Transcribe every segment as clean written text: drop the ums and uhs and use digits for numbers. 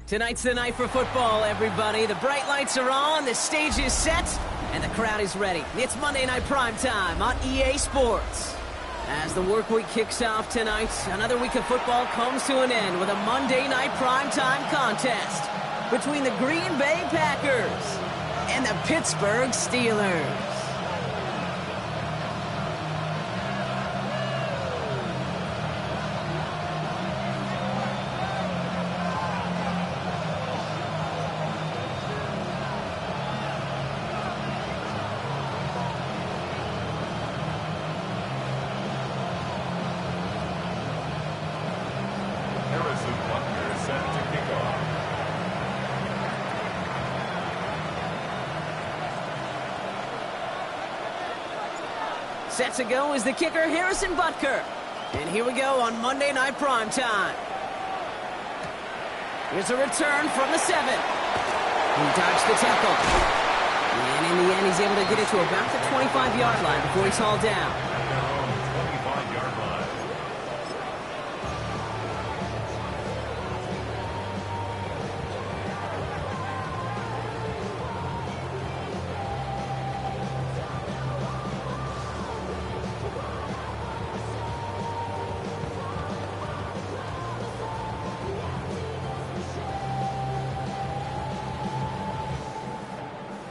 Tonight's the night for football, everybody. The bright lights are on, the stage is set, and the crowd is ready. It's Monday Night Primetime on EA Sports. As the work week kicks off tonight, another week of football comes to an end with a Monday Night Primetime contest between the Green Bay Packers and the Pittsburgh Steelers. Set to go is the kicker, Harrison Butker. And here we go on Monday Night Primetime. Here's a return from the 7. He dodged the tackle. And in the end, he's able to get it to about the 25-yard line before he's hauled down.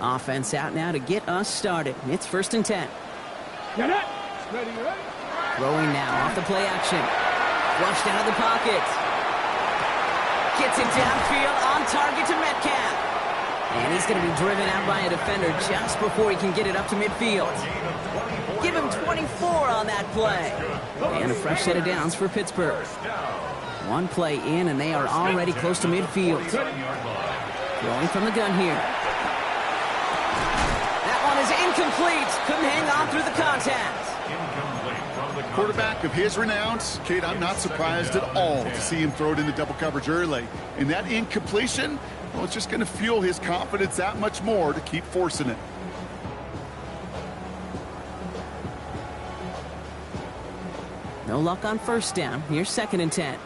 Offense out now to get us started. It's 1st and 10. Get it. Ready. Throwing now off the play action. Flushed out of the pocket. Gets it downfield on target to Metcalf. And he's going to be driven out by a defender just before he can get it up to midfield. Give him 24 on that play. And a fresh set of downs for Pittsburgh. One play in and they are already close to midfield. Throwing from the gun here. Is incomplete. Couldn't hang on through the contact. Quarterback of his renounce, Kate, I'm not surprised at all to see him throw it into double coverage early. And that incompletion, well, it's just going to fuel his confidence that much more to keep forcing it. No luck on 1st down. Here's 2nd and 10.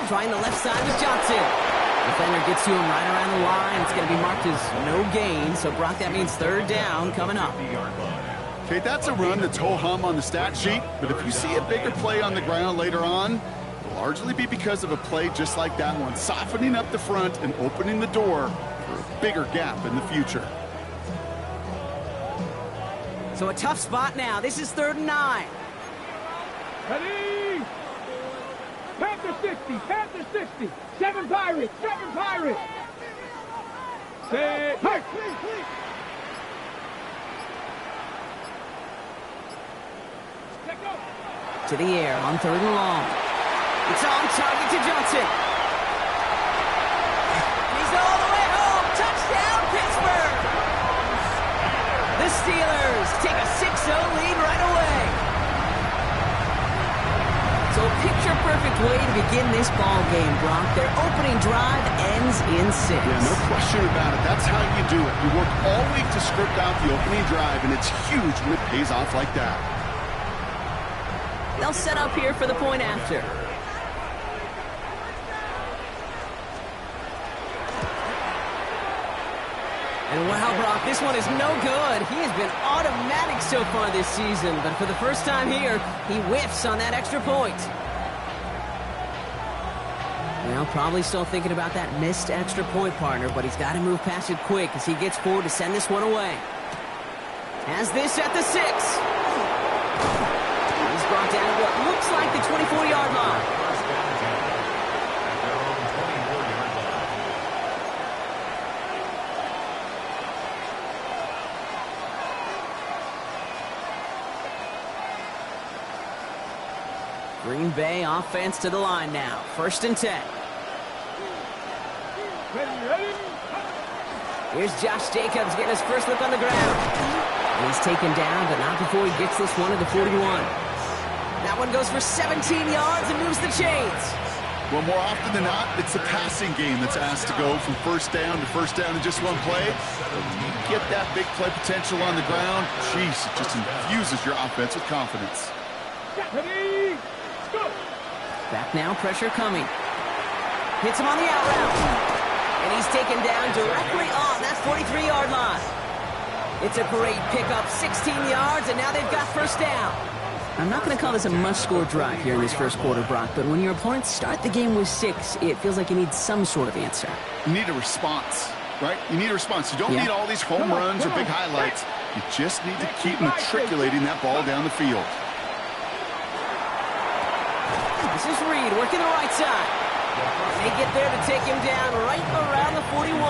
Trying the left side with Johnson. Defender gets to him right around the line. It's going to be marked as no gain. So, Brock, that means 3rd down coming up. Okay, that's a run that's ho-hum on the stat sheet. But if you see a bigger play on the ground later on, it'll largely be because of a play just like that one, softening up the front and opening the door for a bigger gap in the future. So, a tough spot now. This is 3rd and 9. Ready. Panther 60. Panther 60. 7 Pirates! 7 Pirates! Say, march! To the air on 3rd and long. It's on target to Johnson. He's all the way home. Touchdown, Pittsburgh! The Steelers take a 6-0 lead right away. So a picture-perfect way to begin this ball game, Brock. Their opening drive ends in 6. Yeah, no question about it. That's how you do it. You work all week to script out the opening drive, and it's huge when it pays off like that. They'll set up here for the point after. And wow, Brock, this one is no good. He has been automatic so far this season, but for the first time here, he whiffs on that extra point. Well, probably still thinking about that missed extra point, partner, but he's got to move past it quick as he gets forward to send this one away. Has this at the 6. He's brought down at what looks like the 24-yard line. Green Bay offense to the line now. 1st and 10. Ready. Here's Josh Jacobs getting his first look on the ground. He's taken down, but not before he gets this one to the 41. That one goes for 17 yards and moves the chains. Well, more often than not, it's the passing game that's asked to go from 1st down to 1st down in just one play. But when you get that big play potential on the ground, geez, it just infuses your offense with confidence. Ready, go! Back now, pressure coming. Hits him on the out route. And he's taken down directly on that 43-yard line. It's a great pickup, 16 yards, and now they've got first down. I'm not going to call this a must-score drive here in this first quarter, Brock, but when your opponents start the game with 6, it feels like you need some sort of answer. You need a response, right? You need a response. You don't need all these home runs or big highlights. You just need to keep matriculating that ball down the field. This is Reed working the right side. They get there to take him down right around the 41.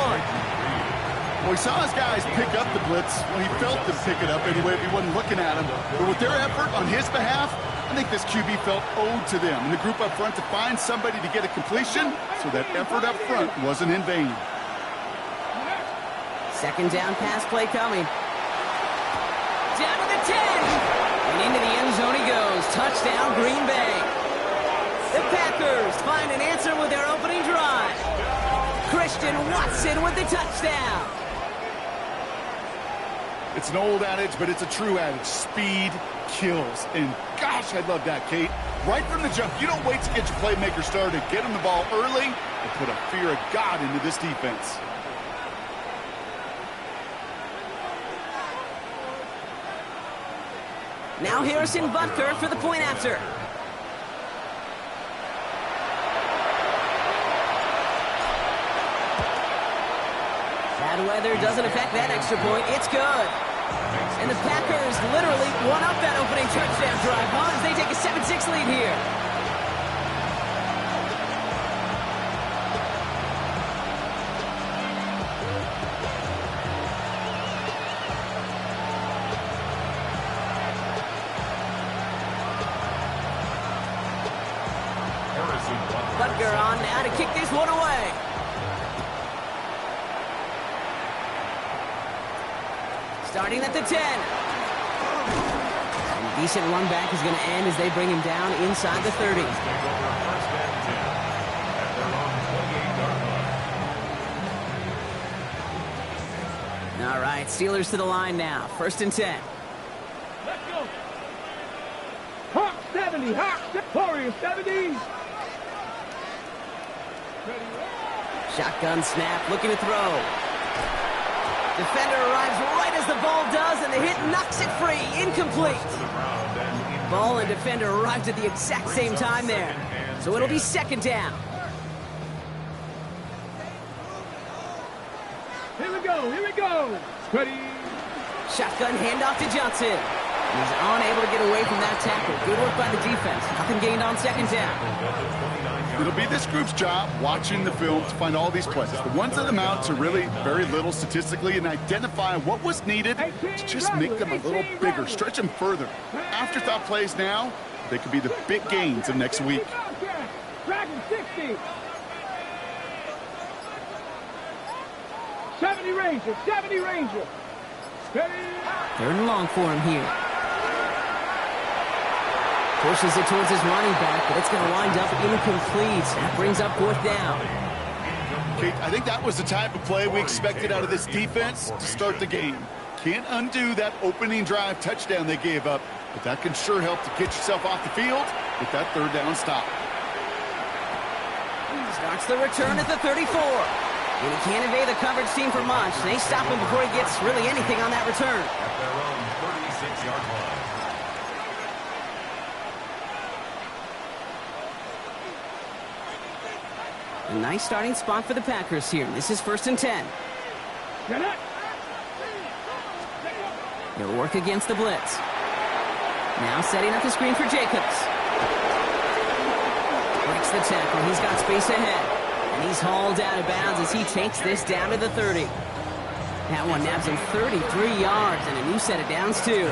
Well, he saw his guys pick up the blitz. Well, he felt them pick it up anyway if he wasn't looking at him. But with their effort on his behalf, I think this QB felt owed to them and the group up front to find somebody to get a completion so that effort up front wasn't in vain. Second down pass play coming. Down to the 10. And into the end zone he goes. Touchdown, Green Bay. The Packers find an answer with their opening drive. Christian Watson with the touchdown. It's an old adage, but it's a true adage. Speed kills. And gosh, I love that, Kate. Right from the jump, you don't wait to get your playmaker started. Get him the ball early and put a fear of God into this defense. Now Harrison Butker for the point after. Bad weather doesn't affect that extra point. It's good. And the Packers literally won up that opening touchdown drive, as they take a 7-6 lead here. Butker on now to kick this one away. Starting at the 10. And a decent run back is going to end as they bring him down inside the 30. All right, Steelers to the line now. First and 10. Let's go. Hawk 70, Hawk Warrior 70. Shotgun snap, looking to throw. Defender arrives right as the ball does, and the hit knocks it free. Incomplete. Ball and defender arrived at the exact same time there. So it'll be second down. Here we go, here we go. Ready. Shotgun handoff to Johnson. He's unable to get away from that tackle. Good work by the defense. Nothing gained on second down. It'll be this group's job watching the film to find all these plays. The ones that amount to really very little statistically and identify what was needed to just make them a little bigger, stretch them further. Afterthought plays now, they could be the big gains of next week. Dragon 60. 70 Ranger, 70 Ranger. Ready. Third and long for him here. Pushes it towards his running back, but it's going to wind up incomplete. That brings up fourth down. Kate, I think that was the type of play we expected out of this defense to start the game. Can't undo that opening drive touchdown they gave up, but that can sure help to get yourself off the field with that third down stop. Starts the return at the 34. And he can't evade the coverage team for much. They stop him before he gets really anything on that return. At their own 36-yard line. A nice starting spot for the Packers here. This is first and 10. He'll work against the blitz. Now setting up the screen for Jacobs. Breaks the tackle. He's got space ahead. And he's hauled out of bounds as he takes this down to the 30. That one nabs him 33 yards and a new set of downs, too.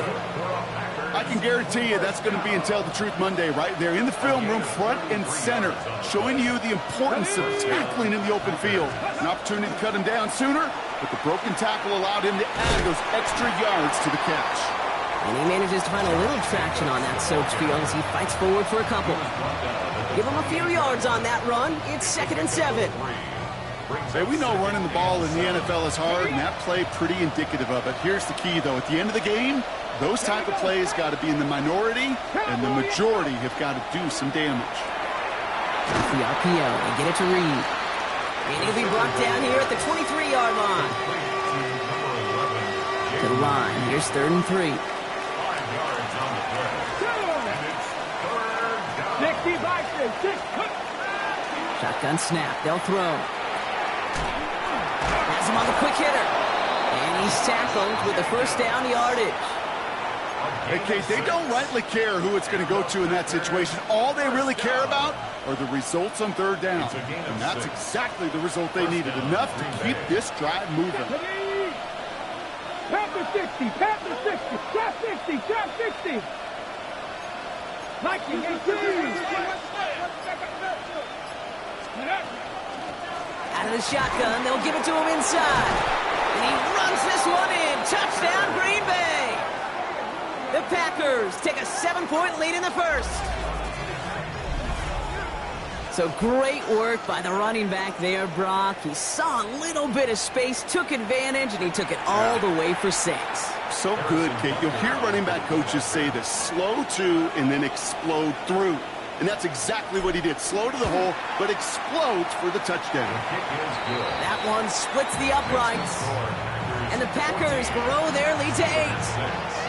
I can guarantee you that's going to be in Tell the Truth Monday right there in the film room, front and center, showing you the importance of tackling in the open field. An opportunity to cut him down sooner, but the broken tackle allowed him to add those extra yards to the catch. And he manages to find a little traction on that soaked field as he fights forward for a couple. Give him a few yards on that run. It's second and 7. Hey, we know running the ball in the NFL is hard, and that play pretty indicative of it. Here's the key, though. At the end of the game, those type of plays got to be in the minority, and the majority have got to do some damage. The RPO, they get it to Reed. And he'll be brought down here at the 23-yard line. To the line, here's 3rd and 3. 5 yards on the play. And it's 3rd down. 60 by 6. Shotgun snap, they'll throw. Has him on the quick hitter. And he's tackled with the first down yardage. Hey, Kate, they don't rightly care who it's going to go to in that situation. All they really care about are the results on 3rd down. And that's exactly the result they needed. Enough to keep this drive moving. Panther 60, Panther 60, trap 60, trap 60. Mikey, 18. Out of the shotgun, they'll give it to him inside. And he runs this one in. Touchdown, Green Bay. The Packers take a 7-point lead in the first. So great work by the running back there, Brock. He saw a little bit of space, took advantage, and he took it all the way for 6. So good, Kate. You'll hear running back coaches say this: slow to and then explode through. And that's exactly what he did. Slow to the hole, but explodes for the touchdown. That one splits the uprights. And the Packers grow their lead to 8.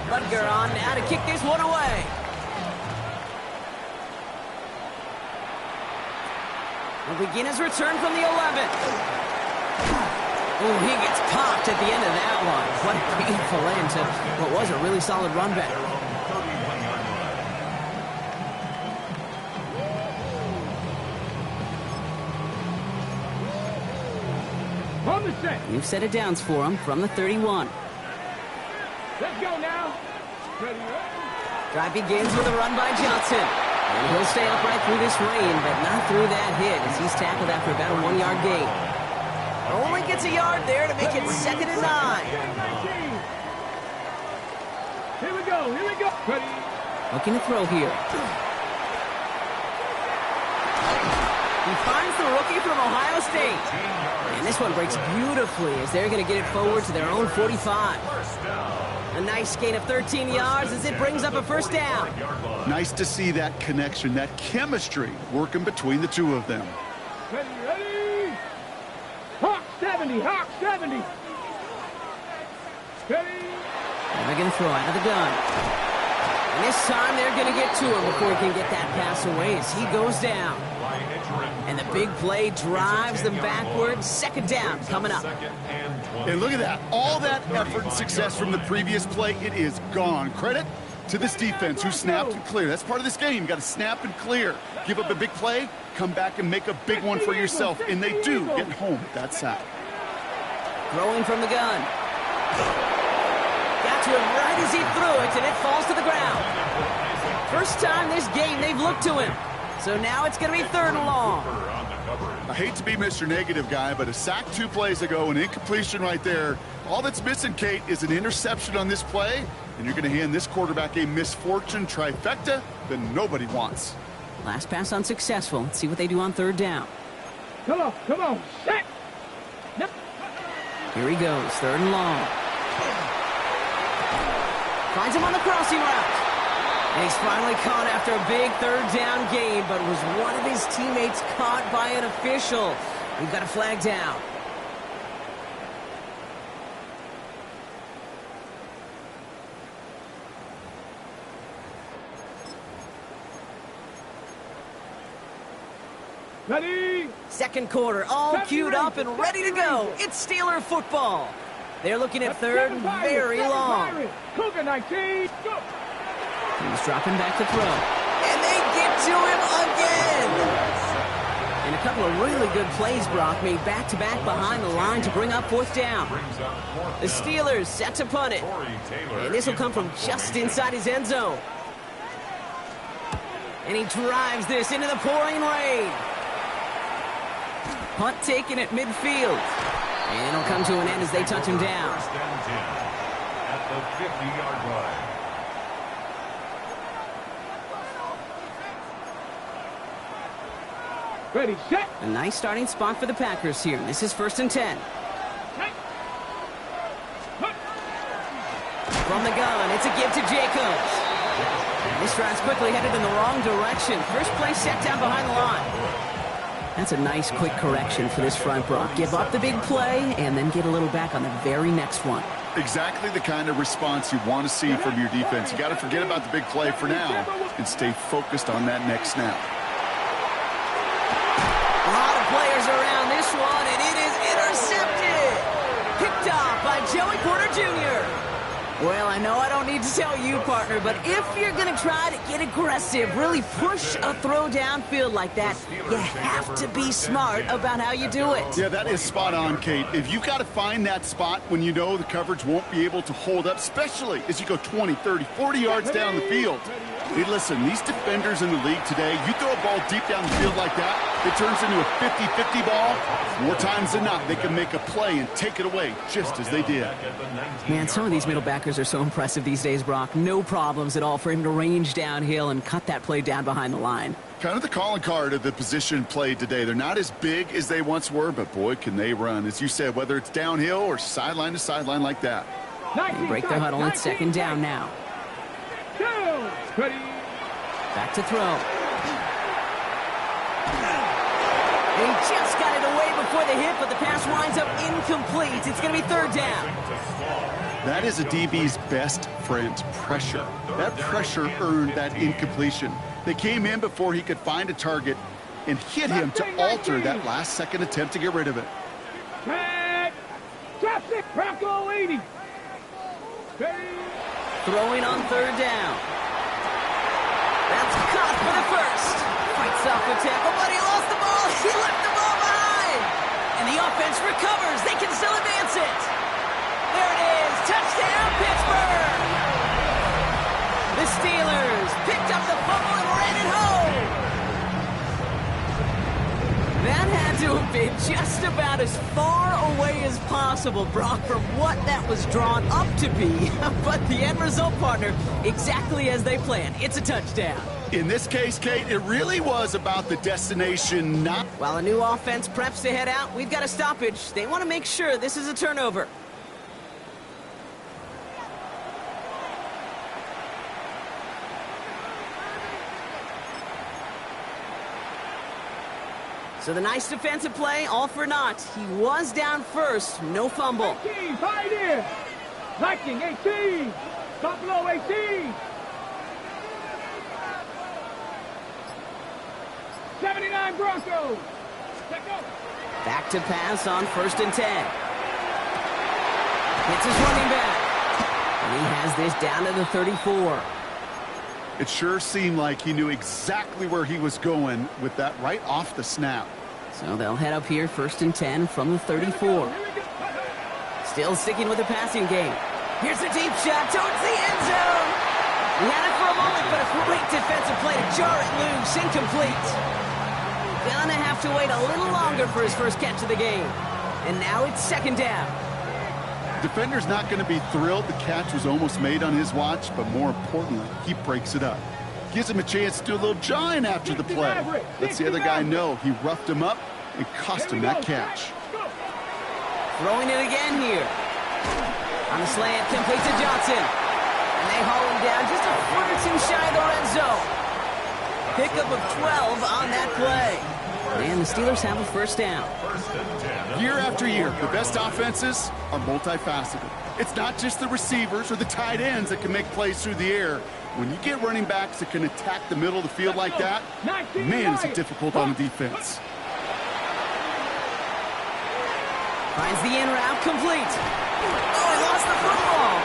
Butker on now to kick this one away. He'll begin his return from the 11. Oh, he gets popped at the end of that one. What a painful end to what was a really solid run back. On the set. You've set it downs for him from the 31. Let's go now. Ready. Drive begins with a run by Johnson. And he'll stay upright through this rain, but not through that hit as he's tackled after about a 1-yard gain. Only gets a yard there to make it 2nd and 9. Here we go, here we go. Ready. Looking to throw here. He finds the rookie from Ohio State. And this one breaks beautifully as they're going to get it forward to their own 45. A nice gain of 13 yards as it brings up a first down. Nice to see that connection, that chemistry working between the two of them. Ready, ready. Hawk 70, Hawk 70. Ready. And they're going to throw out of the gun. And this time they're going to get to him before he can get that pass away as he goes down. And the big play drives them backwards. 2nd down coming up. And look at that. All that effort and success from the previous play, it is gone. Credit to this defense who snapped and cleared. That's part of this game. You got to snap and clear. Give up a big play, come back and make a big one for yourself. And they do get home with that sack. Throwing from the gun. Got to him right as he threw it, and it falls to the ground. First time this game they've looked to him. So now it's going to be 3rd and long. I hate to be Mr. Negative guy, but a sack 2 plays ago, an incompletion right there. All that's missing, Kate, is an interception on this play, and you're going to hand this quarterback a misfortune trifecta that nobody wants. Last pass unsuccessful. Let's see what they do on 3rd down. Come on, set. Yep. Here he goes, 3rd and long. Finds him on the crossing route. And he's finally caught after a big 3rd down game, but was one of his teammates caught by an official. We've got a flag down. Ready. 2nd quarter, all queued up and ready to go. It's Steeler football. They're looking at 3rd and very long. Cougar 19. Go. He's dropping back to throw. And they get to him again. And a couple of really good plays, Brock, made back-to-back behind the line to bring up 4th down. The Steelers set to punt it. And this will come from just inside his end zone. And he drives this into the pouring rain. Punt taken at midfield. And it'll come to an end as they touch him down. At the 50-yard line. Ready, set. A nice starting spot for the Packers here. This is 1st and 10. From the gun, it's a give to Jacobs. This drive's quickly headed in the wrong direction. First play set down behind the line. That's a nice, quick correction for this front, Brock. Give up the big play and then get a little back on the very next one. Exactly the kind of response you want to see from your defense. You got to forget about the big play for now and stay focused on that next snap. A lot of players around this one, and it is intercepted. Picked off by Joey Porter Jr. Well, I know I don't need to tell you, partner, but if you're going to try to get aggressive, really push a throw downfield like that, you have to be smart about how you do it. Yeah, that is spot on, Kate. If you've got to find that spot when you know the coverage won't be able to hold up, especially as you go 20, 30, 40 yards down the field. Hey, listen, these defenders in the league today, you throw a ball deep down the field like that, it turns into a 50-50 ball. More times than not, they can make a play and take it away, just as they did. Man, some of these middle backers are so impressive these days, Brock. No problems at all for him to range downhill and cut that play down behind the line. Kind of the calling card of the position played today. They're not as big as they once were, but boy, can they run. As you said, whether it's downhill or sideline to sideline like that. They break the huddle. It's second down now. Back to throw. He just got it away before the hit, but the pass winds up incomplete. It's going to be third down. That is a DB's best friend, pressure. That pressure earned that incompletion. They came in before he could find a target and hit him to alter that last-second attempt to get rid of it. Bronco 80. Throwing on third down. That's caught for the first. Fights off the tackle, but he lost the ball. He left the ball behind. And the offense recovers. They can still advance it. There it is. Touchdown, Pittsburgh. The Steelers picked up the fumble and ran it home. That had to have been just about as far away as possible, Brock, from what that was drawn up to be. But the end result, partner, exactly as they planned. It's a touchdown. In this case, Kate, it really was about the destination, not... While a new offense preps to head out, we've got a stoppage. They want to make sure this is a turnover. So the nice defensive play, all for naught. He was down first, no fumble. 18, right in. Viking, 18. Buffalo, 18. 79 Broncos. Back to pass on 1st and 10. Hits his running back. And he has this down to the 34. It sure seemed like he knew exactly where he was going with that right off the snap. So they'll head up here 1st and 10 from the 34. Still sticking with the passing game. Here's a deep shot towards the end zone. He had it for a moment, but a great defensive play to jar it loose. Incomplete. Gonna have to wait a little longer for his first catch of the game. And now it's second down. Defender's not going to be thrilled the catch was almost made on his watch, but more importantly, he breaks it up. Gives him a chance to do a little jawing after the play. Lets the other guy know he roughed him up and cost him that catch. Throwing it again here. On the slant, complete to Johnson. And they haul him down just a foot or two shy of the red zone. Pickup of 12 on that play. And the Steelers have a first down. Year after year, the best offenses are multifaceted. It's not just the receivers or the tight ends that can make plays through the air. When you get running backs that can attack the middle of the field like that, man, is it difficult on the defense. Finds the in route complete. Oh, he lost the football.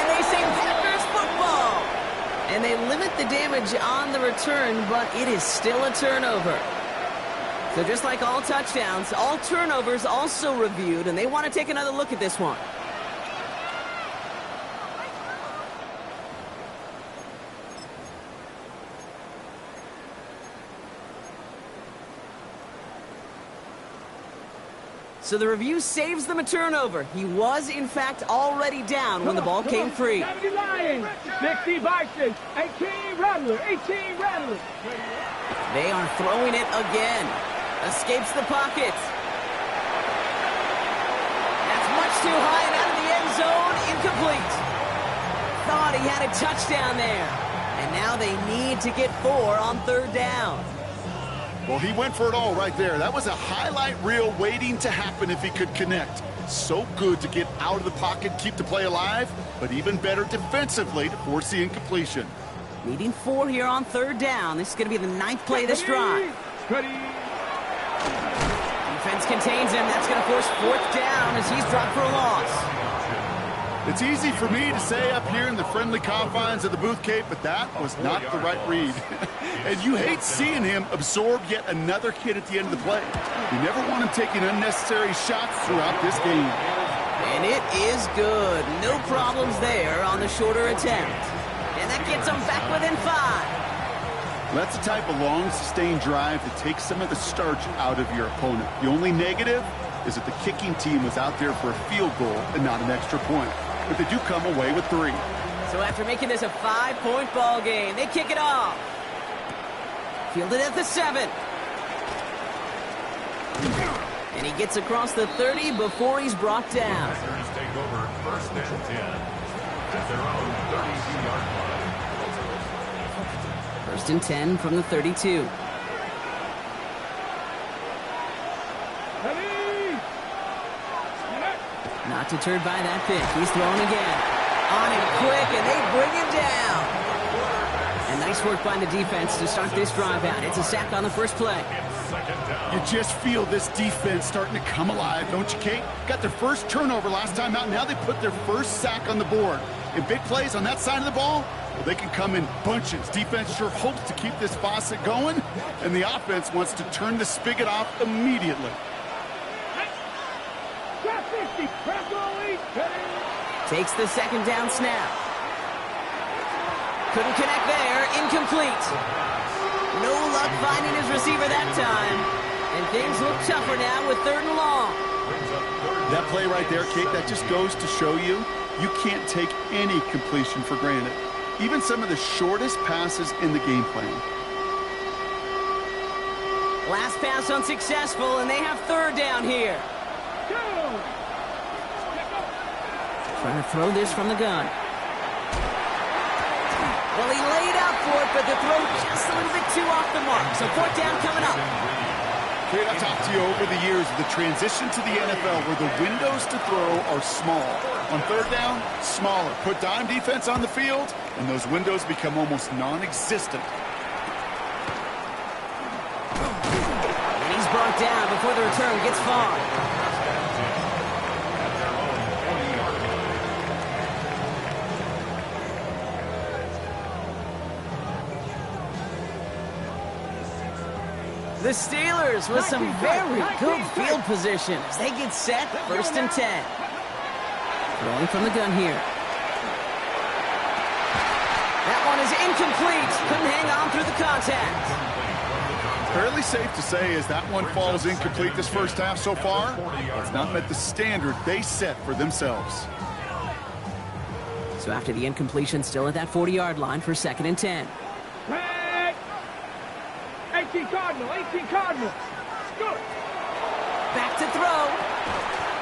And they say Packers football. And they limit the damage on the return, but it is still a turnover. So just like all touchdowns, all turnovers also reviewed, and they want to take another look at this one. So the review saves them a turnover. He was, in fact, already down when the ball came free. 70 Lions, 60 Bison, 18 Rattler, 18 Rattler. They are throwing it again. Escapes the pocket. That's much too high and out of the end zone. Incomplete. thought he had a touchdown there. And now they need to get 4 on 3rd down. Well, he went for it all right there. That was a highlight reel waiting to happen if he could connect. So good to get out of the pocket, keep the play alive, but even better defensively to force the incompletion. Needing 4 here on 3rd down. This is going to be the 9th play of this drive. Defense contains him. That's going to force 4th down as he's dropped for a loss. It's easy for me to say up here in the friendly confines of the booth, Kate, but that was not the right read. And you hate seeing him absorb yet another hit at the end of the play. You never want him taking unnecessary shots throughout this game. And it is good. No problems there on the shorter attempt. And that gets them back within 5. That's the type of long, sustained drive that takes some of the starch out of your opponent. The only negative is that the kicking team was out there for a field goal and not an extra point. But they do come away with 3. So after making this a 5-point ball game, they kick it off. Fielded at the 7. And he gets across the 30 before he's brought down. Packers take over 1st and 10 at their own 32-yard line. 1st and 10 from the 32. Not deterred by that pick. He's throwing again. On him quick, and they bring him down. And nice work by the defense to start this drive out. It's a sack on the first play. You just feel this defense starting to come alive, don't you, Kate? Got their first turnover last time out. Now they put their first sack on the board. And big plays on that side of the ball, well, they can come in bunches. Defense sure hopes to keep this faucet going, and the offense wants to turn the spigot off immediately. Takes the 2nd down snap. Couldn't connect there. Incomplete. No luck finding his receiver that time. And things look tougher now with 3rd and long. That play right there, Kate, that just goes to show you can't take any completion for granted. Even some of the shortest passes in the game plan. Last pass unsuccessful, and they have 3rd down here. Trying to throw this from the gun. Well, he laid out for it, but the throw just a little bit too off the mark. So 4th down coming up. Kate, I've talked to you over the years of the transition to the NFL where the windows to throw are small. On 3rd down, smaller. Put dime defense on the field, and those windows become almost non-existent. And he's brought down before the return gets far. The Steelers with some very good field position as they get set, 1st and 10. Throwing from the gun here. That one is incomplete. Couldn't hang on through the contact. Fairly safe to say as that one falls incomplete this first half so far, it's not met the standard they set for themselves. So after the incompletion, still at that 40-yard line for 2nd and 10. 18 Cardinal, 18 Cardinal. Good. Back to throw.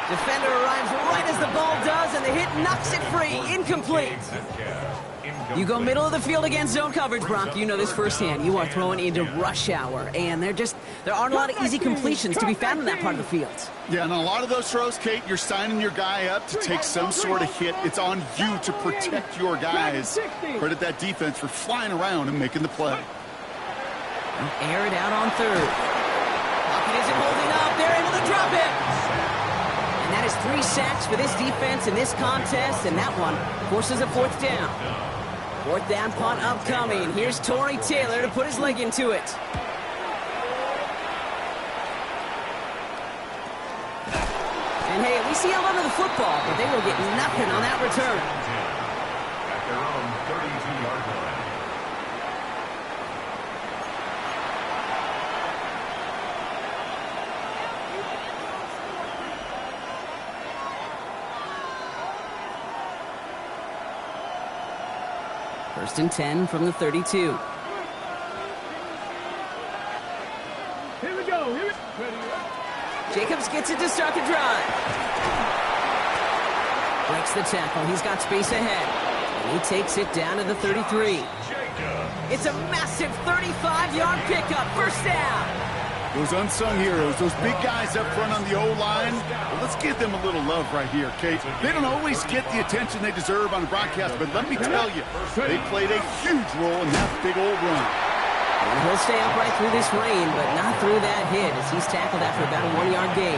Defender arrives right as the ball does, and the hit knocks it free. Incomplete. You go middle of the field against zone coverage, Brock. You know this firsthand. You are throwing into rush hour, and there aren't a lot of easy completions to be found in that part of the field. Yeah, and a lot of those throws, Kate, you're signing your guy up to take some sort of hit. It's on you to protect your guys. Credit that defense for flying around and making the play. Air it out on 3rd. Pocket isn't holding up. They're able to drop it. And that is 3 sacks for this defense in this contest, and that one forces a 4th down. 4th down punt upcoming. Here's Torrey Taylor to put his leg into it. And hey, at least he held onto the football, but they will get nothing on that return. At their own 32-yard line. First and 10 from the 32. Here we go. Jacobs gets it to start the drive. Breaks the tackle. He's got space ahead. And he takes it down to the 33. It's a massive 35-yard pickup. First down. Those unsung heroes, those big guys up front on the O-line, well, let's give them a little love right here, Kate. They don't always get the attention they deserve on the broadcast, but let me tell you, they played a huge role in that big old run. And he'll stay upright through this rain, but not through that hit as he's tackled after about a 1-yard gain.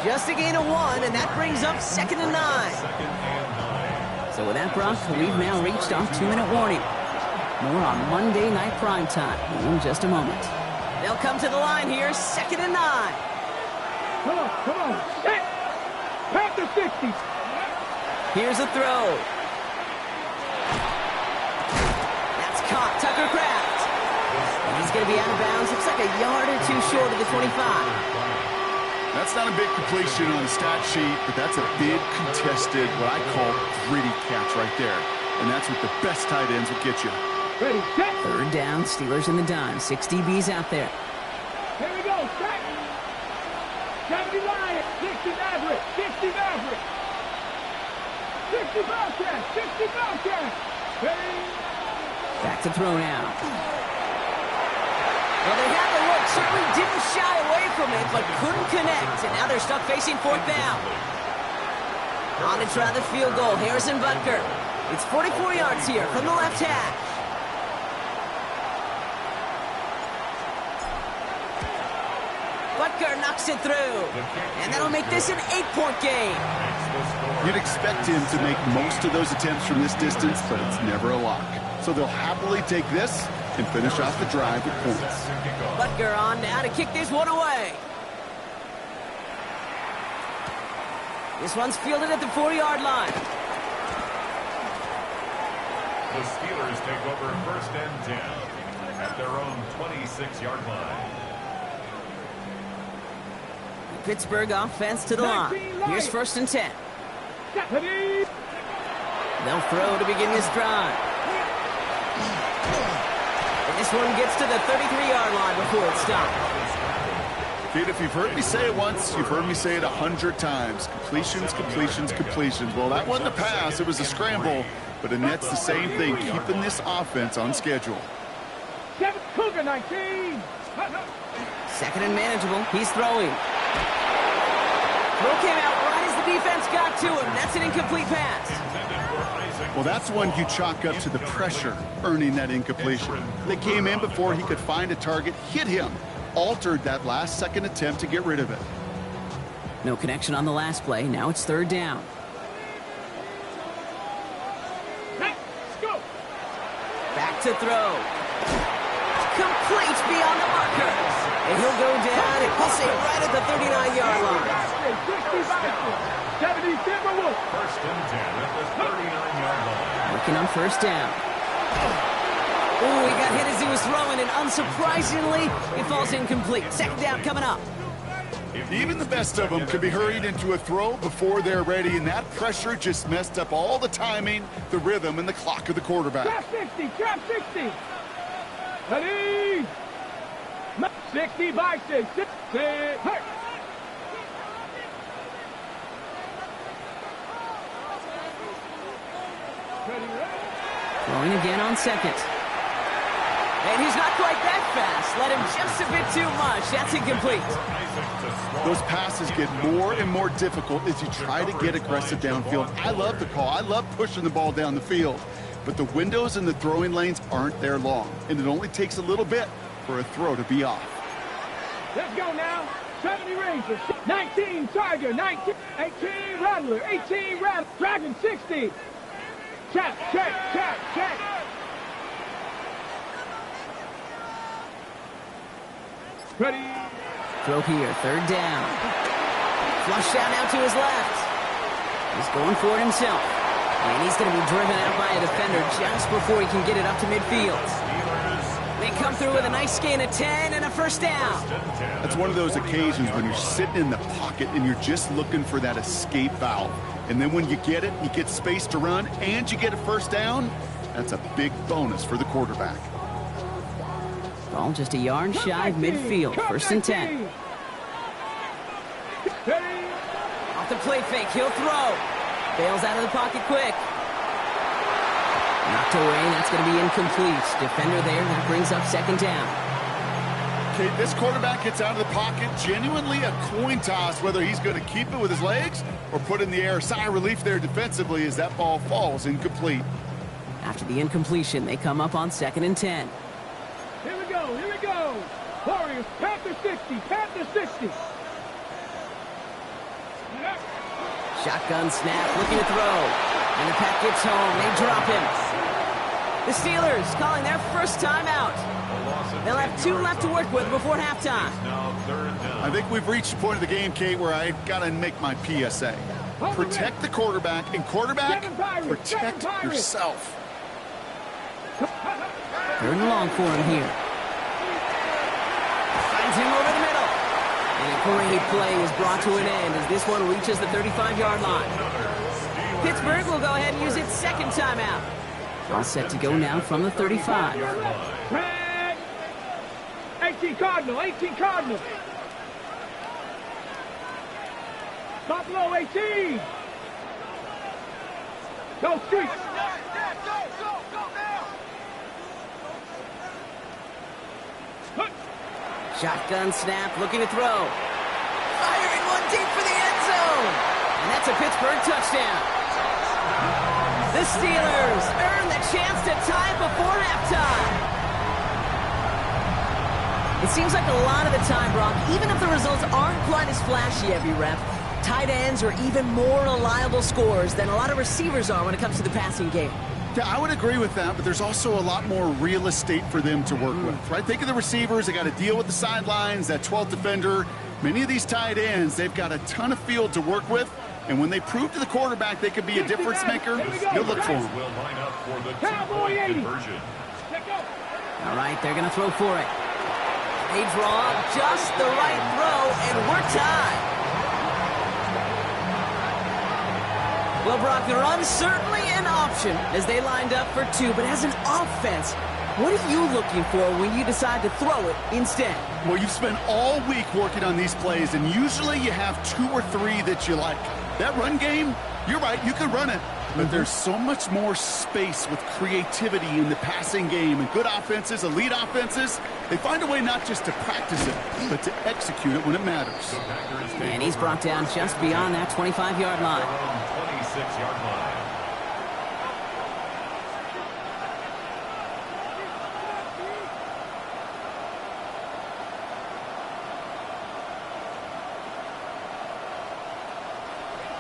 Just a gain of 1, and that brings up 2nd and 9. So with that, Brock, we've now reached our 2-minute warning. More on Monday Night Primetime in just a moment. They'll come to the line here, 2nd and 9. Come on. Set. Panther 60. Here's a throw. That's caught. Tucker Kraft. And he's going to be out of bounds. Looks like a yard or 2 short of the 25. That's not a big completion on the stat sheet, but that's a big contested, what I call gritty catch right there. And that's what the best tight ends will get you. Ready, set. 3rd down, Steelers in the dime. 6 DBs out there. Here we go, set. 70 Lions, 60 Maverick, 60 Maverick. 60 Bobcats, 60 Bobcats. Ready. Back to throw now. Well, they had the look, certainly didn't shy away from it, but couldn't connect. And now they're stuck facing 4th down. On to try the field goal, Harrison Butker. It's 44 yards here from the left hash. Butker knocks it through. And that'll make this an 8-point game. You'd expect him to make most of those attempts from this distance, but it's never a lock. So they'll happily take this and finish off the drive with points. Butker on now to kick this one away. This one's fielded at the 4-yard line. The Steelers take over 1st and 10 at their own 26-yard line. Pittsburgh offense to the line. Here's 1st and 10. They'll throw to begin this drive. And this one gets to the 33-yard line before it's stopped. Kid, if you've heard me say it once, you've heard me say it 100 times. Completions, completions, completions. Well, that wasn't a pass. It was a scramble. But Annette's the same thing, keeping this offense on schedule. Cougar 19. 2nd and manageable. He's throwing. Throw came out right as the defense got to him. That's an incomplete pass. Well, that's one you chalk up to the pressure earning that incompletion. They came in before he could find a target, hit him, altered that last-second attempt to get rid of it. No connection on the last play. Now it's 3rd down. Let's go. Back to throw. Complete beyond the marker. And he'll go down and he'll stay right at the 39-yard line. 70 Timberwolves. 1st and 10 at the 39-yard line. Working on 1st down. Oh, he got hit as he was throwing, and unsurprisingly, it falls incomplete. 2nd down coming up. Even the best of them could be hurried into a throw before they're ready, and that pressure just messed up all the timing, the rhythm, and the clock of the quarterback. Trap 60. Ready. 60 by 6. Hurt. Throwing again on 2nd. And he's not quite that fast. Let him just a bit too much. That's incomplete. Those passes get more and more difficult as you try to get aggressive downfield. I love the call. I love pushing the ball down the field. But the windows in the throwing lanes aren't there long. And it only takes a little bit for a throw to be off. Let's go now. 70 Rangers. 19 Tiger. 19. 18 Rattler. 18 Rattler. Dragon 60. Check. Ready. Throw here, 3rd down. Flush down now to his left. He's going for it himself. And he's going to be driven out by a defender just before he can get it up to midfield. They come through with a nice gain of 10 and a 1st down. That's one of those occasions when you're sitting in the pocket and you're just looking for that escape valve. And then when you get it, you get space to run, and you get a 1st down, that's a big bonus for the quarterback. Ball just a yard shy of midfield. 1st and 10. Off the play fake, he'll throw. Bails out of the pocket quick. Knocked away, and that's going to be incomplete. Defender there, that brings up second down. Okay, this quarterback gets out of the pocket, genuinely a coin toss whether he's going to keep it with his legs or put it in the air. Sigh of relief there defensively as that ball falls incomplete. After the incompletion, they come up on 2nd and 10. Here we go, here we go. Warriors, Panther 60, Panther 60. Shotgun snap, looking to throw. And the pack gets home. They drop him. The Steelers calling their first timeout. They'll have 2 left to work with before halftime. I think we've reached the point of the game, Kate, where I've got to make my PSA. Protect the quarterback, and quarterback, protect yourself. 3rd and long for him here. Finds him over the middle. And a great play is brought to an end as this one reaches the 35-yard line. Pittsburgh will go ahead and use its second timeout. All set to go now from the 35. 18 Cardinal, 18 Cardinal. Buffalo 18. Go Streets. Shotgun snap, looking to throw. Firing one deep for the end zone. And that's a Pittsburgh touchdown. The Steelers earn the chance to tie it before halftime. It seems like a lot of the time, Brock, even if the results aren't quite as flashy every rep, tight ends are even more reliable scorers than a lot of receivers are when it comes to the passing game. Yeah, I would agree with that, but there's also a lot more real estate for them to work with, right? Think of the receivers. They got to deal with the sidelines, that 12th defender. Many of these tight ends, they've got a ton of field to work with, and when they prove to the quarterback they could be a difference maker, you'll look for them. Cowboy 80. All right, they're going to throw for it. They draw up just the right throw, and we're tied. Well, Brock, the run's certainly an option as they lined up for 2, but as an offense, what are you looking for when you decide to throw it instead? Well, you've spent all week working on these plays, and usually you have 2 or 3 that you like. That run game, you're right, you can run it. But there's so much more space with creativity in the passing game. And good offenses, elite offenses, they find a way not just to practice it, but to execute it when it matters. And he's brought down just beyond that 25-yard line. 26-yard line.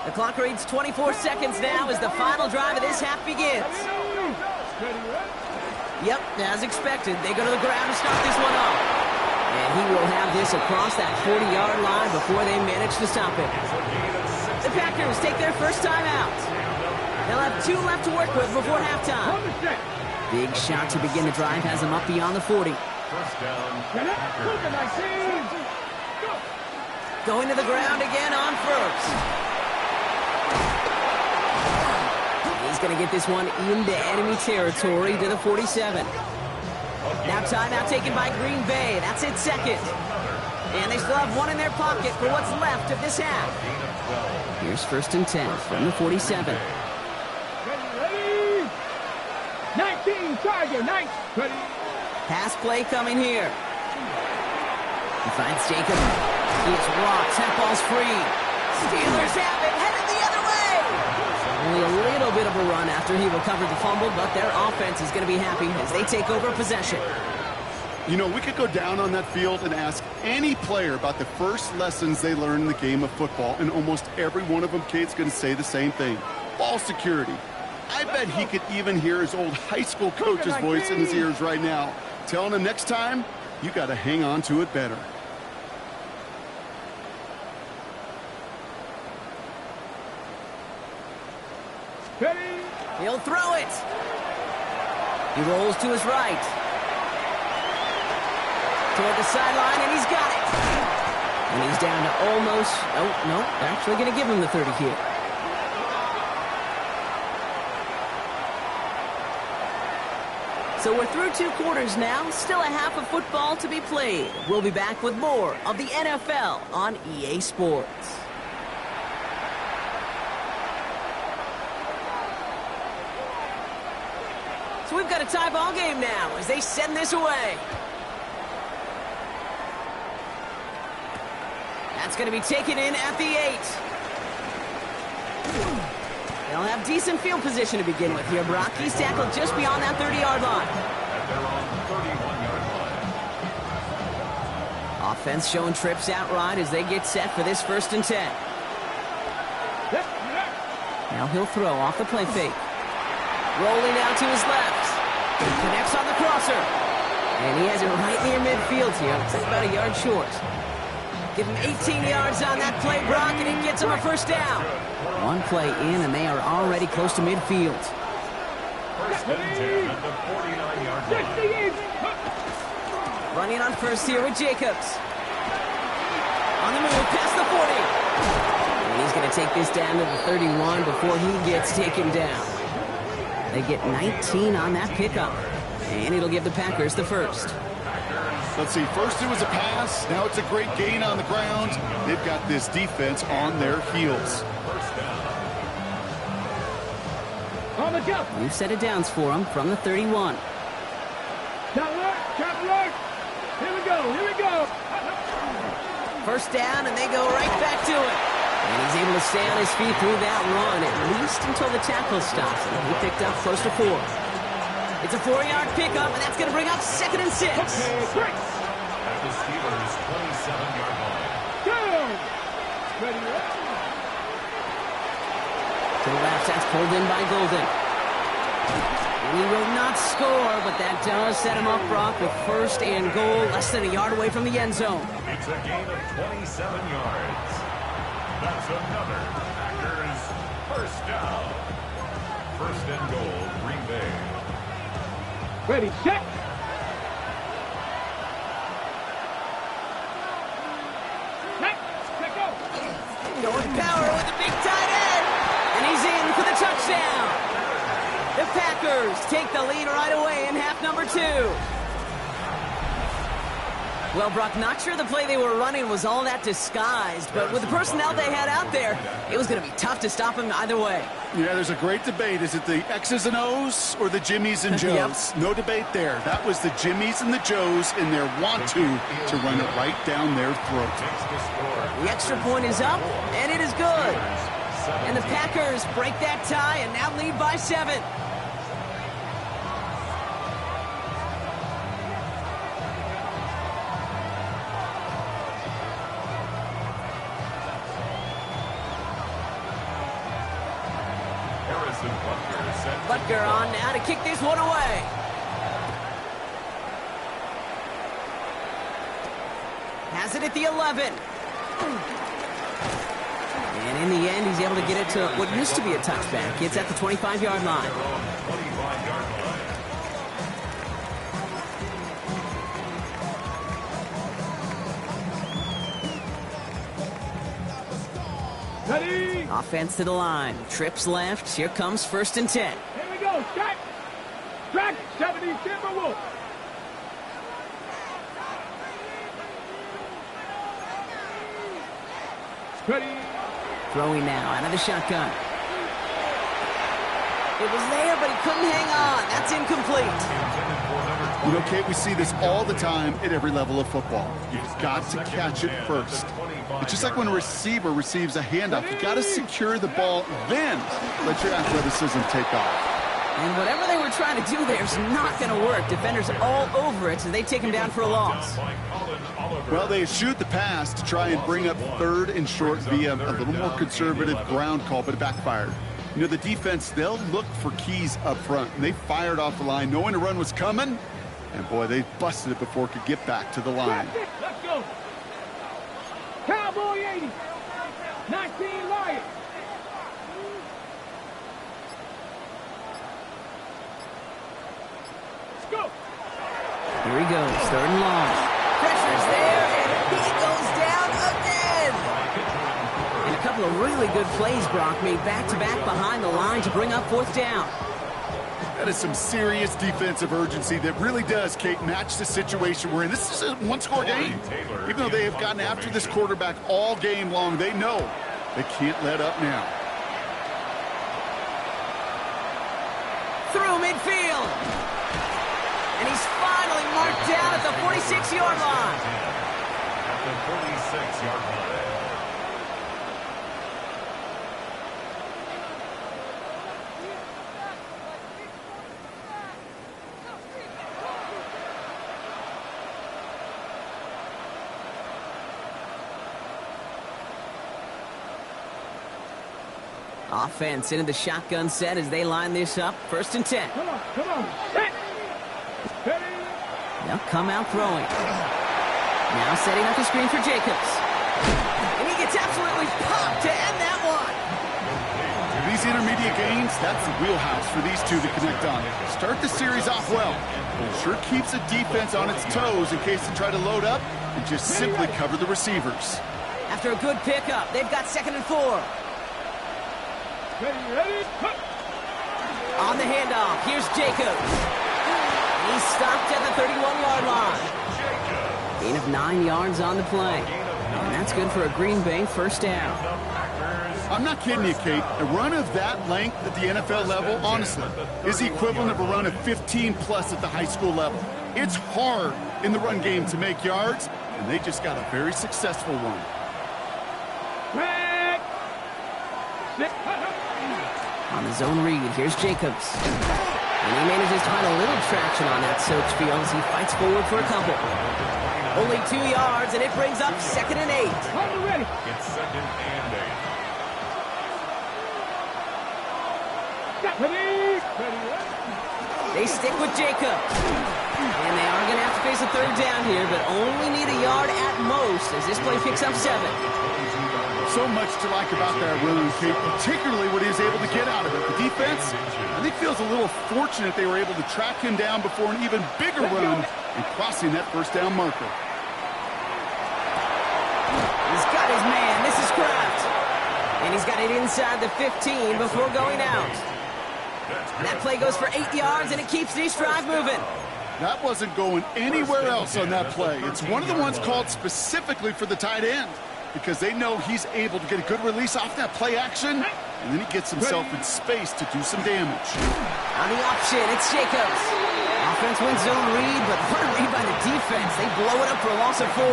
The clock reads 24 seconds now as the final drive of this half begins. Yep, as expected, they go to the ground to start this one off. And he will have this across that 40-yard line before they manage to stop it. The Packers take their first time out. They'll have 2 left to work with before halftime. Big shot to begin the drive has them up beyond the 40. First down. Going to the ground again on first. He's going to get this one into enemy territory to the 47. Now timeout taken by Green Bay. That's its second. And they still have 1 in their pocket for what's left of this half. Here's 1st and 10 from the 47. 19, Tiger, 19. Pass play coming here. He finds Jacob. He's rocked. That ball's free. Steelers have it. Headed the other way. Only a little bit of a run after he recovered the fumble, but their offense is going to be happy as they take over possession. You know, we could go down on that field and ask any player about the first lessons they learned in the game of football, and almost every one of them, Kate's going to say the same thing. Ball security. I bet he could even hear his old high school coach's voice in his ears right now, telling him next time, you got to hang on to it better. He'll throw it. He rolls to his right. Toward the sideline, and he's got it. And he's down to almost... Oh, no, they're actually going to give him the 30 here. So we're through 2 quarters now. Still a half of football to be played. We'll be back with more of the NFL on EA Sports. So we've got a tie ball game now as they send this away. That's going to be taken in at the 8. They'll have decent field position to begin with here, Brock. He's tackled just beyond that 30-yard line. At their own 31-yard line. Offense showing trips out right as they get set for this 1st and 10. Now he'll throw off the play fake. Rolling out to his left. He connects on the crosser. And he has it right near midfield here. Looks like about a yard short. Give him 18 yards on that play, Brock, and it gets him a 1st down. One play in, and they are already close to midfield. 1st and 10 at the 49-yard line. Running on 1st here with Jacobs. On the move, past the 40. And he's going to take this down to the 31 before he gets taken down. They get 19 on that pickup, and it'll give the Packers the 1st. Let's see, first it was a pass, now it's a great gain on the ground. They've got this defense on their heels. On the jump. New set of downs for him from the 31. Chop alert. Here we go. 1st down, and they go right back to it. And he's able to stay on his feet through that run, at least until the tackle stops him. He picked up close to 4. It's a 4-yard pickup, and that's going to bring up 2nd and 6. Okay, great. At the Steelers' 27-yard line. Down. Ready. To the left, that's pulled in by Golden. And he will not score, but that does set him up, Brock, with 1st and goal, less than a yard away from the end zone. It's a gain of 27 yards. That's another Packers 1st down. 1st and goal, Green Bay. Ready, set. Set, go. Going power with a big tight end. And he's in for the touchdown. The Packers take the lead right away in half number 2. Well, Brock, not sure the play they were running was all that disguised, but with the personnel they had out there, it was going to be tough to stop him either way. Yeah, there's a great debate. Is it the X's and O's or the Jimmies and Joes? Yep. No debate there. That was the Jimmies and the Joes in their want-to run it right down their throat. The extra point is up, and it is good. And the Packers break that tie and now lead by 7. Butker on now to kick this one away. Has it at the 11. And in the end, he's able to get it to what used to be a touchback. It's at the 25-yard line. Ready. Offense to the line. Trips left. Here comes 1st and 10. Here we go. Strike. 70 Timberwolves. Ready. Throwing now out of the shotgun. It was there, but he couldn't hang on. That's incomplete. You know, Kate, we see this all the time at every level of football. You've got to catch it first. It's just like when a receiver receives a handoff. You've got to secure the ball, then let your athleticism take off. And whatever they were trying to do there is not going to work. Defenders all over it, so they take him down for a loss. Well, they shoot the pass to try and bring up 3rd and short via a little more conservative ground call, but it backfired. You know, the defense, they'll look for keys up front. And they fired off the line knowing a run was coming. And, boy, they busted it before it could get back to the line. Let's go. Cowboy 80. 19 Lions. Let's go. Here he goes, 3rd and long. Pressure's there, and he goes down again. And a couple of really good plays, Brock, made back-to-back behind the line to bring up 4th down. That is some serious defensive urgency that really does, Kate, match the situation we're in. This is a one-score game. Even though they have gotten after this quarterback all game long, they know they can't let up now. Through midfield. And he's finally marked down at the 46-yard line. At the 46-yard line. Offense into the shotgun set as they line this up. 1st and 10. Come on, set. Ready. They'll come out throwing. Now setting up the screen for Jacobs. And he gets absolutely popped to end that one. These intermediate gains, that's the wheelhouse for these two to connect on. Start the series off well. It sure keeps the defense on its toes in case they try to load up and just simply cover the receivers. After a good pickup, they've got 2nd and 4. Ready. On the handoff, here's Jacobs. He's stopped at the 31-yard line. Gain of 9 yards on the play. And that's good for a Green Bay 1st down. I'm not kidding you, Kate. A run of that length at the NFL level, honestly, is the equivalent of a run of 15-plus at the high school level. It's hard in the run game to make yards, and they just got a very successful one. On the zone read, here's Jacobs. And he manages to find a little traction on that search field as he fights forward for a couple. Only 2 yards, and it brings up 2nd and 8. Ready. It's 2nd and 8. Ready. They stick with Jacobs. And they are going to have to face a 3rd down here, but only need a yard at most as this play picks up 7. So much to like about that run, Kate, particularly what he was able to get out of it. The defense, I think, feels a little fortunate they were able to track him down before an even bigger run and crossing that 1st down marker. He's got his man. This is Kraft. And he's got it inside the 15 before going out. That play goes for 8 yards, and it keeps this drive moving. That wasn't going anywhere else on that play. It's one of the ones called specifically for the tight end, because they know he's able to get a good release off that play action, and then he gets himself in space to do some damage. On the option, it's Jacobs. Offense wins zone read, but what a read by the defense. They blow it up for a loss of 4.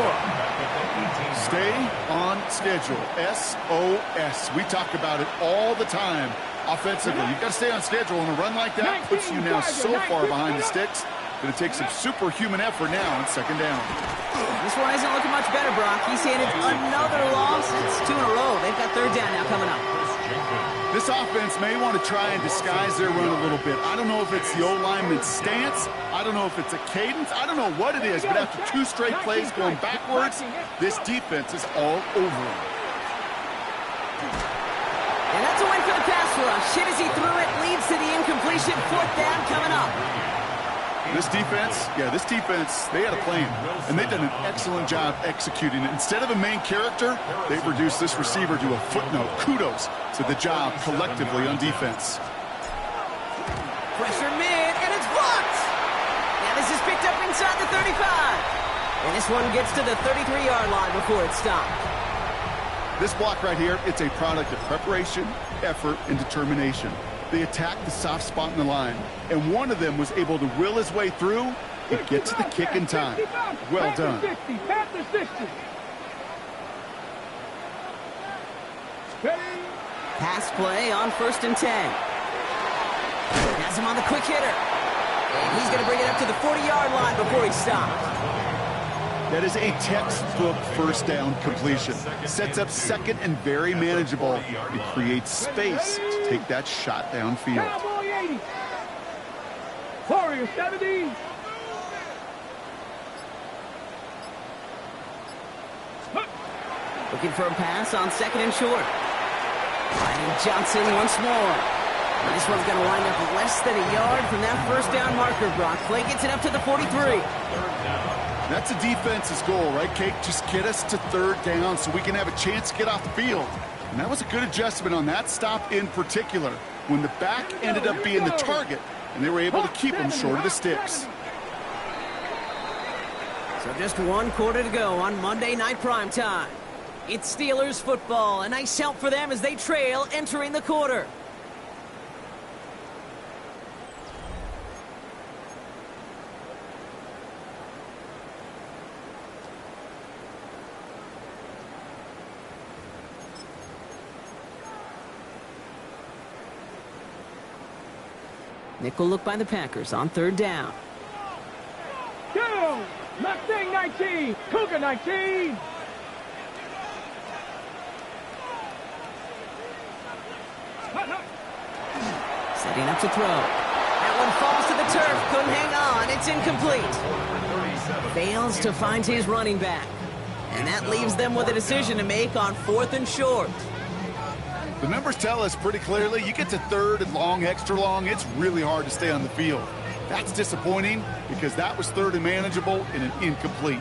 Stay on schedule. SOS. We talk about it all the time. Offensively, you've got to stay on schedule, and a run like that puts you now so far behind the sticks that it takes some superhuman effort now on 2nd down. This one isn't looking much better, Brock. He's handed another loss. It's 2 in a row. They've got 3rd down now coming up. This offense may want to try and disguise their run a little bit. I don't know if it's the O-lineman's stance. I don't know if it's a cadence. I don't know what it is, but after 2 straight plays going backwards, this defense is all over him. And that's a win for the pass rush. Hit as he threw it, leads to the incompletion. 4th down coming up. This defense, they had a plan, and they've done an excellent job executing it. Instead of a main character, they've reduced this receiver to a footnote. Kudos to the job collectively on defense. Pressure mid, and it's blocked. Now this is picked up inside the 35. And this one gets to the 33-yard line before it's stopped. This block right here, it's a product of preparation, effort, and determination. They attacked the soft spot in the line, and one of them was able to will his way through and get to the kick in time. Well done. Pass play on 1st and 10. Has him on the quick hitter. And he's going to bring it up to the 40-yard line before he stops. That is a textbook 1st down completion. Sets up 2nd and very manageable. It creates space to take that shot downfield. Cowboy 80. Warrior 70. Looking for a pass on 2nd and short. Ryan Johnson once more. And this one's going to wind up less than a yard from that 1st down marker, Brock. Play gets it up to the 43. That's a defense's goal, right, Kate? Just get us to 3rd down so we can have a chance to get off the field. And that was a good adjustment on that stop in particular, when the back ended up being the target, and they were able to keep him short of the sticks. So just 1 quarter to go on Monday Night Primetime. It's Steelers football. A nice help for them as they trail entering the quarter. Nickel look by the Packers on 3rd down. Go! Mustang 19, Cougar 19. Setting up to throw. That one falls to the turf. Couldn't hang on. It's incomplete. Fails to find his running back. And that leaves them with a decision to make on 4th and short. The numbers tell us pretty clearly, you get to 3rd and long, extra long, it's really hard to stay on the field. That's disappointing because that was 3rd and manageable and an incomplete.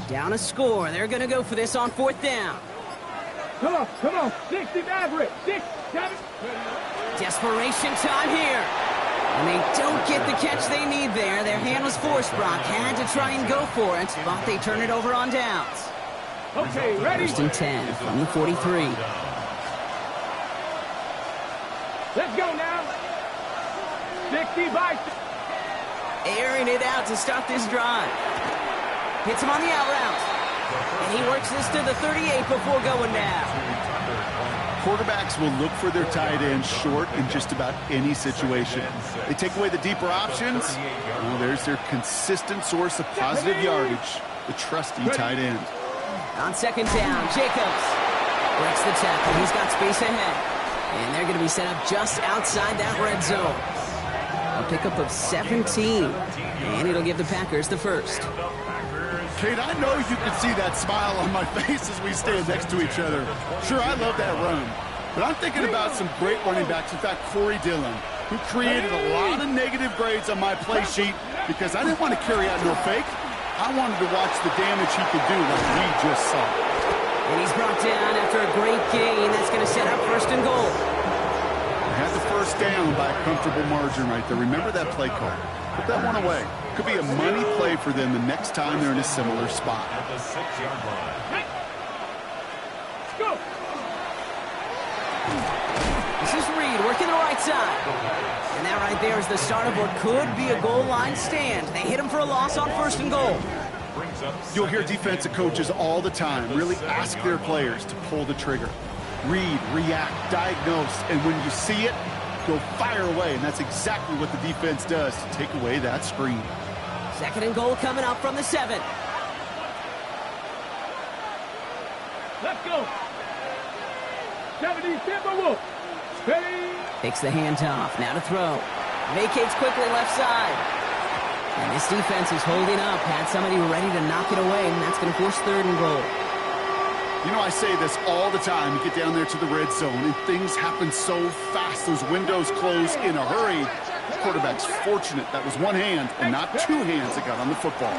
Down a score. They're going to go for this on 4th down. Come on. 60 average. 6, 7. Desperation time here. And they don't get the catch they need there. Their hand was forced, Brock. Had to try and go for it, but they turn it over on downs. Okay, ready? 1st and 10 from the 43. Let's go now. 60 by 6. Airing it out to start this drive. Hits him on the out route. And he works this to the 38 before going down. Quarterbacks will look for their tight end short in just about any situation. They take away the deeper options. Well, there's their consistent source of positive yardage, the trusty tight end. On 2nd down, Jacobs breaks the tackle. He's got space ahead. And they're going to be set up just outside that red zone. A pickup of 17. And it'll give the Packers the first. Kate, I know you can see that smile on my face as we stand next to each other. Sure, I love that run. But I'm thinking about some great running backs. In fact, Corey Dillon, who created a lot of negative grades on my play sheet because I didn't want to carry out no fake. I wanted to watch the damage he could do like we just saw. And he's brought down after a great gain. That's going to set up 1st and goal. Had the 1st down by a comfortable margin right there. Remember that play call. Put that one away. Could be a money play for them the next time they're in a similar spot. At the 6-yard line. Go! This is Reed working the right side. And that right there is the start of what could be a goal line stand. They hit him for a loss on 1st and goal. You'll hear defensive coaches all the time really ask their players to pull the trigger. Read, react, diagnose, and when you see it, go fire away. And that's exactly what the defense does to take away that screen. 2nd and goal coming up from the 7. Let's go. 70 Timberwolves. Ready? Takes the handoff. Now to throw. Vacates quickly left side. And this defense is holding up. Had somebody ready to knock it away, and that's going to force 3rd and goal. You know, I say this all the time. You get down there to the red zone, and things happen so fast. Those windows close in a hurry. The quarterback's fortunate that was one hand and not 2 hands that got on the football.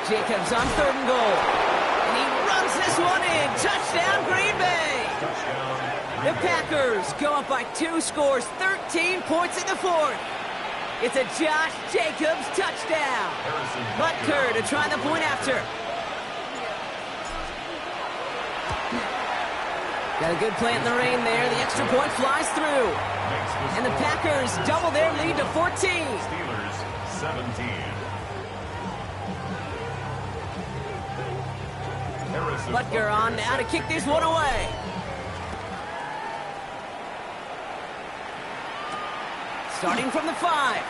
Jacobs on 3rd and goal. And he runs this one in. Touchdown, Green Bay. The Packers go up by 2 scores, 13 points in the 4th. It's a Josh Jacobs touchdown. Butker to try the point after. Got a good plant in the rain there. The extra point flies through. And the Packers double their lead to 14. Steelers 17. Butker on now to kick this one away. Starting from the 5.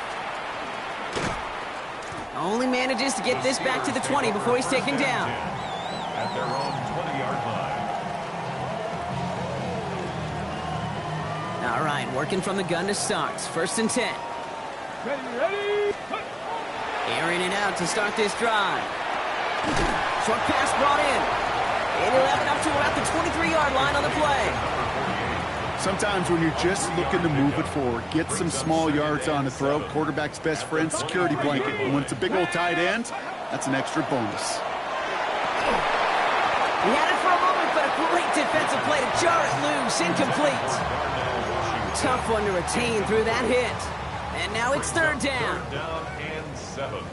Only manages to get this back to the 20 before he's taken down. At their own 20-yard line. All right, working from the gun to start. 1st and 10. Ready? Airing it out to start this drive. Short pass brought in. And he'll have it up to about the 23-yard line on the play. Sometimes when you're just looking to move it forward, get some small yards on the throw, quarterback's best friend, security blanket. And when it's a big old tight end, that's an extra bonus. He had it for a moment, but a great defensive play to jar it loose. Incomplete. Tough one to retain through that hit. And now it's 3rd down. 3rd down and 7.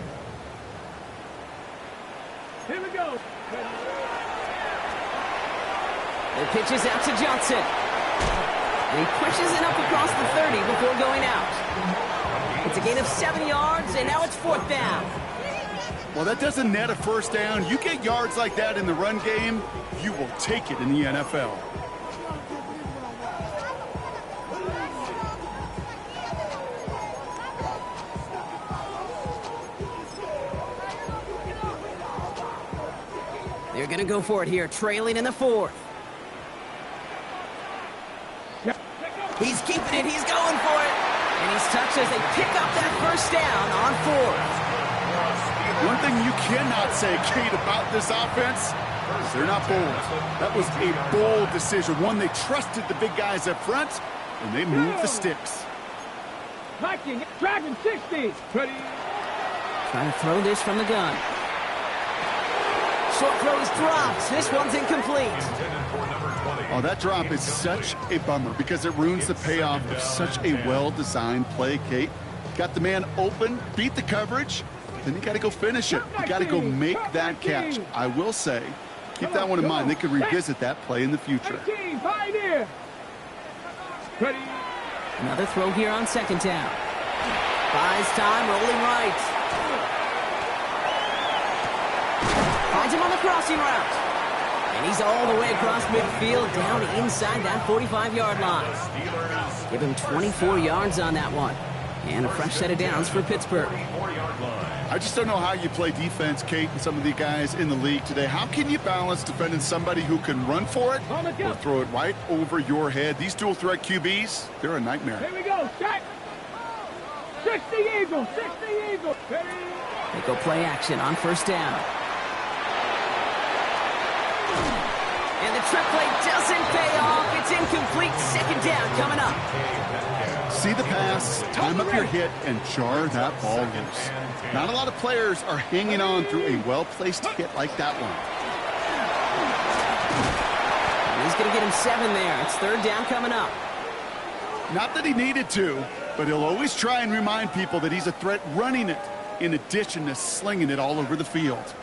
Here we go. The pitch is out to Johnson. And he pushes it up across the 30 before going out. It's a gain of 7 yards, and now it's 4th down. Well, that doesn't net a first down. You get yards like that in the run game, you will take it in the NFL. They're going to go for it here, trailing in the 4th. He's keeping it. He's going for it. And he's touched as they pick up that first down on 4th. One thing you cannot say, Kate, about this offense is they're not bold. That was a bold decision. One, they trusted the big guys up front, and they moved the sticks. Hiking, Dragon 60. Ready. Trying to throw this from the gun. Short throw is dropped. This one's incomplete. Oh, that drop is such a bummer because it ruins the payoff of such a well-designed play, Kate. Got the man open, beat the coverage, then you got to go finish it. You got to go make that catch. I will say, keep that one in mind. They could revisit that play in the future. Ready. Another throw here on 2nd down. Buys time, rolling right. Finds him on the crossing route. And he's all the way across midfield, down inside that 45-yard line. Give him 24 yards on that one. And a fresh set of downs for Pittsburgh. I just don't know how you play defense, Kate, and some of the guys in the league today. How can you balance defending somebody who can run for it or throw it right over your head? These dual-threat QBs, they're a nightmare. Here we go. Set. 60 Eagles. 60 Eagles. Ready. They go play action on 1st down. And the trick play doesn't pay off. It's incomplete. 2nd down coming up. See the pass, time up your hit, and jar that ball loose. Not a lot of players are hanging on through a well-placed hit like that one. He's going to get him 7 there. It's 3rd down coming up. Not that he needed to, but he'll always try and remind people that he's a threat running it, in addition to slinging it all over the field.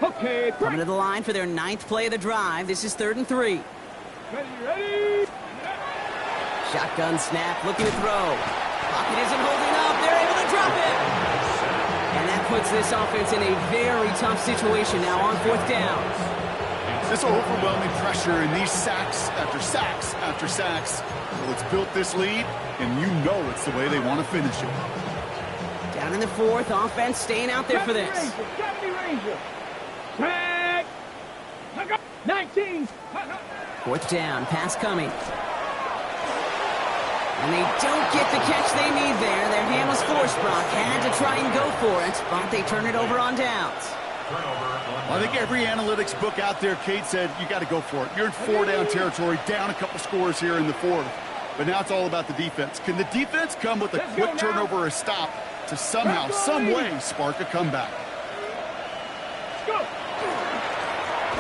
Okay, coming to the line for their 9th play of the drive. This is 3rd and 3. Ready. Shotgun snap, looking to throw. Pocket isn't holding up. They're able to drop it. And that puts this offense in a very tough situation now on 4th down. This overwhelming pressure and these sacks after sacks after sacks. Well, it's built this lead, and you know it's the way they want to finish it. Down in the 4th, offense staying out there for this. 70 Ranger. Tag. 19. 4th down, pass coming. And they don't get the catch they need there. Their hand was forced. Brock had to try and go for it, but they turn it over on downs. I think every analytics book out there, Kate, said you got to go for it. You're in 4-down territory, down a couple scores here in the 4th. But now it's all about the defense. Can the defense come with a quick turnover or a stop to somehow, some way, spark a comeback?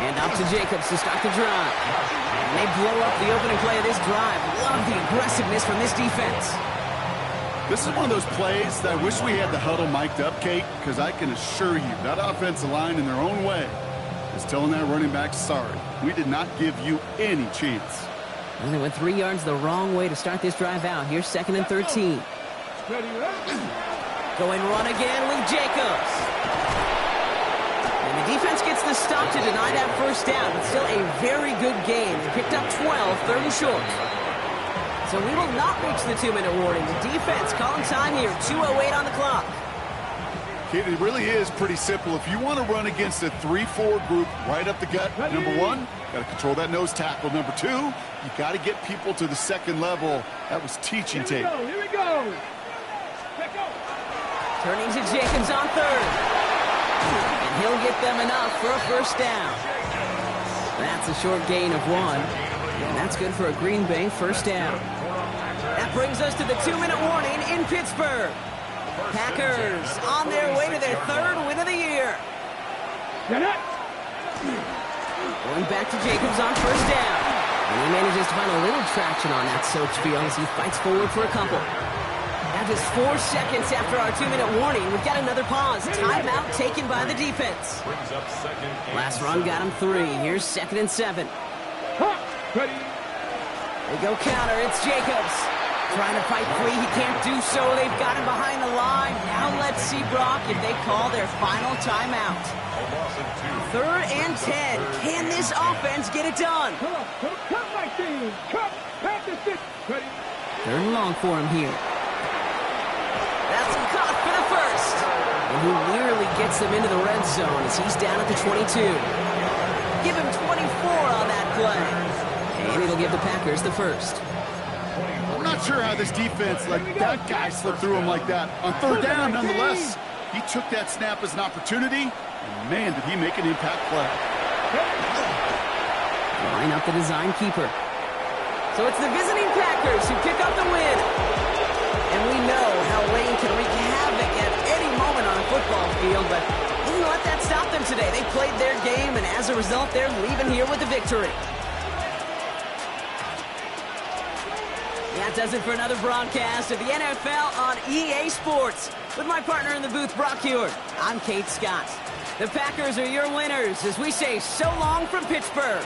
And out to Jacobs to start the drive. And they blow up the opening play of this drive. Love the aggressiveness from this defense. This is one of those plays that I wish we had the huddle mic'd up, Kate, because I can assure you that offensive line in their own way is telling that running back, sorry, we did not give you any chance. And they went 3 yards the wrong way to start this drive out. Here's 2nd and 13. Going run again with Jacobs. And the defense gets the stop to deny that first down, but still a very good game. They picked up 12, 3rd and short. So we will not reach the 2-minute warning. The defense calling time here, 2:08 on the clock. Kate, it really is pretty simple. If you want to run against a 3-4 group right up the gut, number 1, got to control that nose tackle. Number 2, you got to get people to the 2nd level. That was teaching tape. Here we go. Turning to Jacobs on 3rd. And he'll get them enough for a first down. That's a short gain of 1. And that's good for a Green Bay first down. That brings us to the 2-minute warning in Pittsburgh. Packers on their way to their 3rd win of the year. Going back to Jacobs on first down. And he manages to find a little traction on that soap spiel as he fights forward for a couple. Now just 4 seconds after our 2-minute warning, we've got another pause. Timeout taken by the defense. Brings up second and Last run got him 3. Here's 2nd and 7. Ready. They go counter. It's Jacobs. Trying to fight free. He can't do so. They've got him behind the line. Now let's see, Brock, if they call their final timeout. a loss of 2. 3rd and 10. Can this offense get it done? Come on. Cut my team. Cut. Back to 6. Ready. 3rd and long for him here. That's caught for the first. And he nearly gets them into the red zone as he's down at the 22. Give him 24 on that play. And it'll give the Packers the first. I'm not sure how this defense let that guy slip through him like that. On 3rd down, nonetheless, he took that snap as an opportunity, and man, did he make an impact play. Line up the design keeper. So it's the visiting Packers who pick up the win. And we know how rain can wreak havoc at any moment on a football field, but they didn't let that stop them today. They played their game, and as a result, they're leaving here with a victory. That does it for another broadcast of the NFL on EA Sports. With my partner in the booth, Brock Heward, I'm Kate Scott. The Packers are your winners as we say so long from Pittsburgh.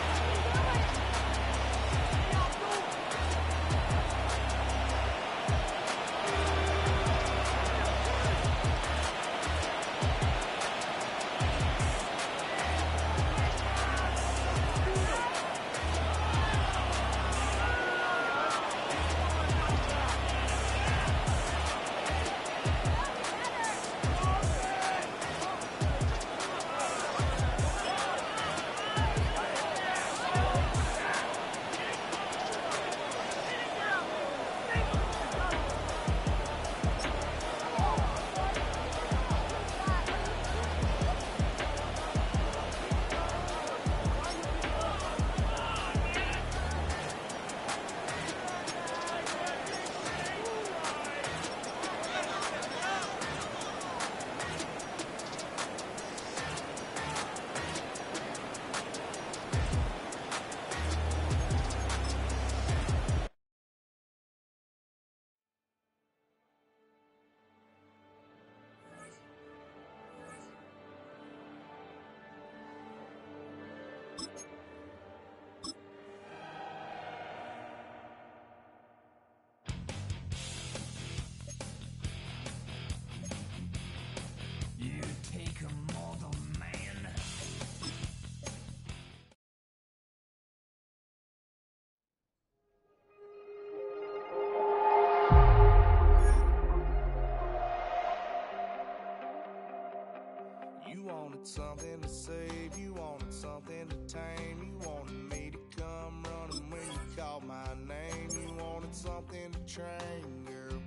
Something to save, you wanted something to tame, you wanted me to come running when you called my name, you wanted something to train, girl,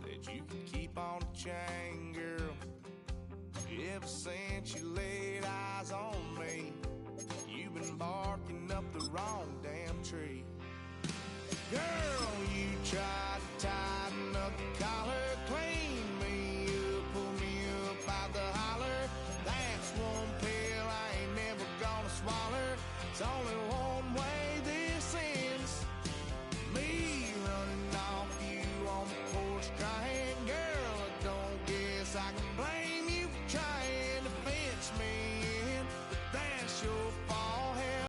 that you could keep on the chain, girl. Ever since you laid eyes on me, you've been barking up